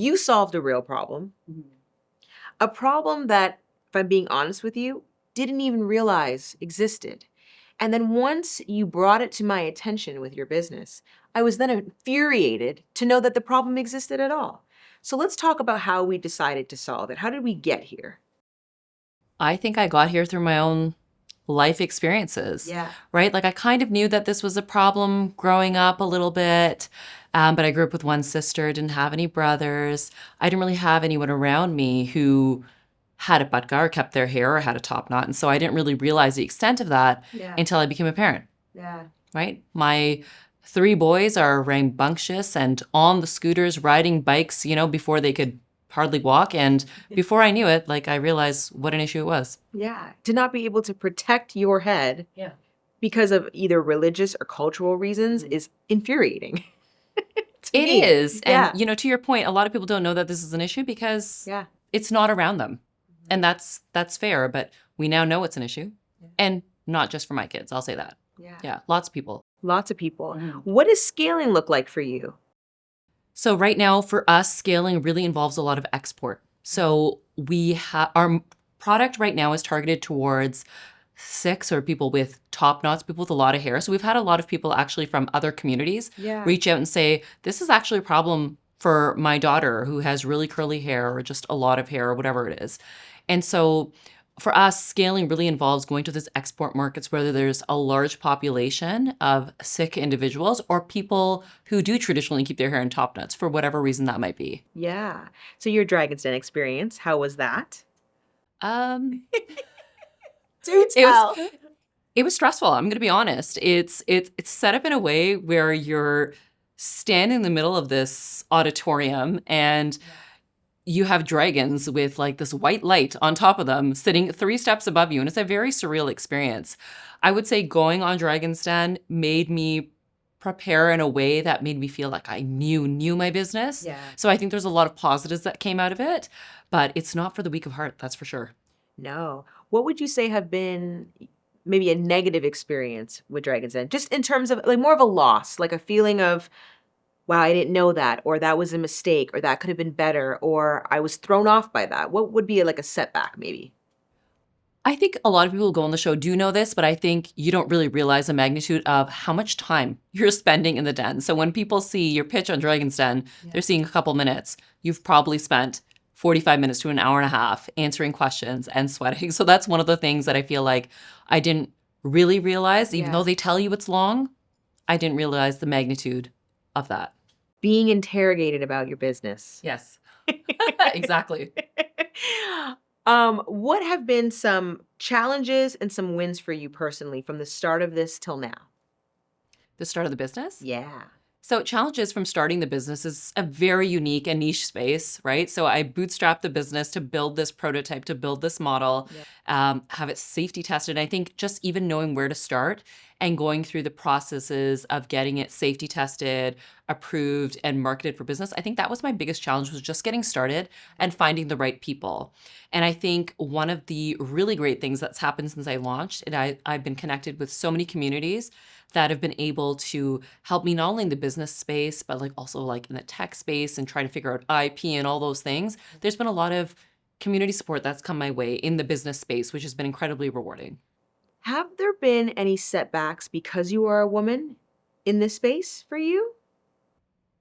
You solved a real problem, a problem that, if I'm being honest with you, didn't even realize existed. And then once you brought it to my attention with your business, I was then infuriated to know that the problem existed at all. So let's talk about how we decided to solve it. How did we get here? I think I got here through my own life experiences, Yeah. right? Like I kind of knew that this was a problem growing up a little bit, but I grew up with one sister, didn't have any brothers. I didn't really have anyone around me who had a patka or kept their hair or had a top knot. And so I didn't really realize the extent of that Yeah. until I became a parent, Yeah. right? My three boys are rambunctious and on the scooters, riding bikes, before they could hardly walk. And before I knew it, like I realized what an issue it was. Yeah. To not be able to protect your head because of either religious or cultural reasons is infuriating. It is. Yeah. And, to your point, a lot of people don't know that this is an issue because Yeah. it's not around them. And that's fair. But we now know it's an issue. And not just for my kids. I'll say that. Yeah. Lots of people. Lots of people. What does scaling look like for you? So right now for us, scaling really involves a lot of export. So we have our product right now is targeted towards Sikhs or people with top knots, people with a lot of hair. So we've had a lot of people actually from other communities reach out and say, this is actually a problem for my daughter who has really curly hair or just a lot of hair or whatever it is. And so for us, scaling really involves going to these export markets, whether there's a large population of Sikh individuals or people who do traditionally keep their hair in top knots for whatever reason that might be. Yeah. So your Dragon's Den experience, how was that? Do tell. It was stressful. I'm going to be honest. It's set up in a way where you're standing in the middle of this auditorium and you have dragons with like this white light on top of them sitting 3 steps above you. And it's a very surreal experience. I would say going on Dragon's Den made me prepare in a way that made me feel like I knew my business. Yeah. So I think there's a lot of positives that came out of it, but it's not for the weak of heart. That's for sure. No. What would you say have been maybe a negative experience with Dragon's Den? Just in terms of like more of a loss, like a feeling of, wow, I didn't know that, or that was a mistake, or that could have been better, or I was thrown off by that. What would be like a setback maybe? I think a lot of people who go on the show do know this, but I think you don't really realize the magnitude of how much time you're spending in the den. So when people see your pitch on Dragon's Den, they're seeing a couple minutes. You've probably spent 45 minutes to an hour and a half answering questions and sweating. So that's one of the things that I feel like I didn't really realize, even though they tell you it's long, I didn't realize the magnitude of that. Being interrogated about your business. Yes, exactly. What have been some challenges and some wins for you personally from the start of this till now? The start of the business? Yeah. So challenges from starting the business is a very unique and niche space, right? So I bootstrapped the business to build this prototype, to build this model, have it safety tested. I think just even knowing where to start and going through the processes of getting it safety tested, approved, and marketed for business, I think that was my biggest challenge, was just getting started and finding the right people. And I think one of the really great things that's happened since I launched, and I've been connected with so many communities that have been able to help me not only in the business space, but like also like in the tech space and trying to figure out IP and all those things. There's been a lot of community support that's come my way in the business space, which has been incredibly rewarding. Have there been any setbacks because you are a woman in this space for you?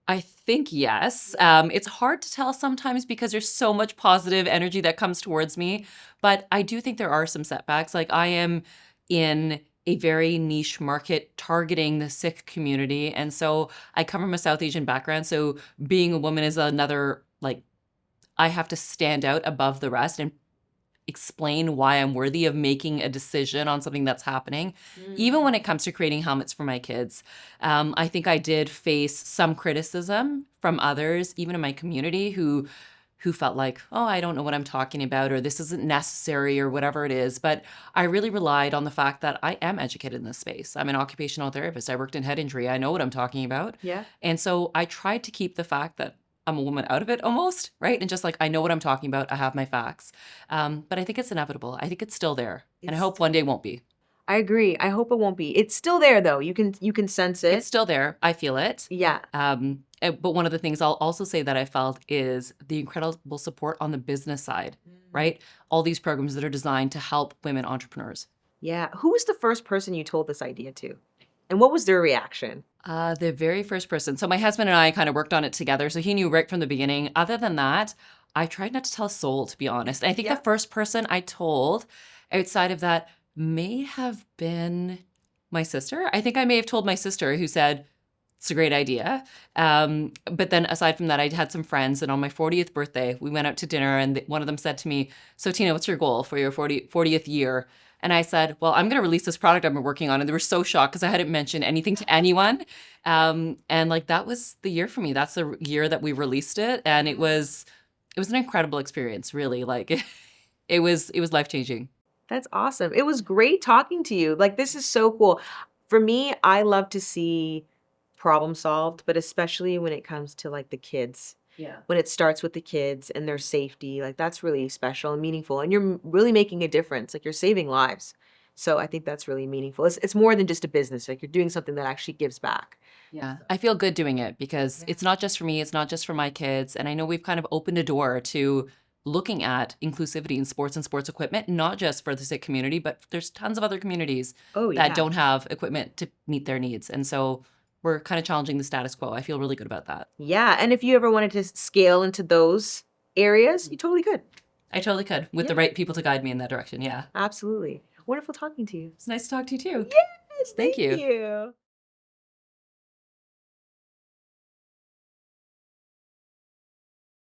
I think yes. It's hard to tell sometimes because there's so much positive energy that comes towards me, but I do think there are some setbacks. Like I am in a very niche market targeting the Sikh community. And so I come from a South Asian background. So being a woman is another, like, I have to stand out above the rest and explain why I'm worthy of making a decision on something that's happening. Even when it comes to creating helmets for my kids, I think I did face some criticism from others, even in my community, who felt like, oh, I don't know what I'm talking about, or this isn't necessary, or whatever it is. But I really relied on the fact that I am educated in this space. I'm an occupational therapist. I worked in head injury. I know what I'm talking about. Yeah. And so I tried to keep the fact that I'm a woman out of it almost, right? And just like, I know what I'm talking about. I have my facts. But I think it's inevitable. I think it's still there. And I hope one day won't be. I agree. I hope it won't be. It's still there though. You can sense it. It's still there. I feel it. Yeah. But one of the things I'll also say that I felt is the incredible support on the business side, right? All these programs that are designed to help women entrepreneurs. Yeah. Who was the first person you told this idea to? And what was their reaction? The very first person. So my husband and I kind of worked on it together. So he knew right from the beginning. Other than that, I tried not to tell a soul, to be honest. I think Yeah. the first person I told outside of that may have been my sister. I think I may have told my sister, who said, it's a great idea. But then aside from that, I had some friends, and on my 40th birthday, we went out to dinner, and one of them said to me, so Tina, what's your goal for your 40th year? And I said, well, I'm going to release this product I've been working on. And they were so shocked because I hadn't mentioned anything to anyone. And like, that was the year for me. That's the year that we released it. And it was an incredible experience, really. Like it was life-changing. That's awesome. It was great talking to you. Like, this is so cool. For me, I love to see problem solved, but especially when it comes to like the kids. Yeah. When it starts with the kids and their safety, like that's really special and meaningful. And you're really making a difference. Like, you're saving lives. So I think that's really meaningful. It's more than just a business. Like, you're doing something that actually gives back. Yeah, I feel good doing it because it's not just for me, it's not just for my kids. And I know we've kind of opened a door to looking at inclusivity in sports and sports equipment, not just for the Sikh community, but there's tons of other communities Oh, that yeah. don't have equipment to meet their needs. And so we're kind of challenging the status quo. I feel really good about that. Yeah. And if you ever wanted to scale into those areas, you totally could. I totally could with the right people to guide me in that direction. Yeah. Absolutely. Wonderful talking to you. It's nice to talk to you too. Yes. Thank you. You.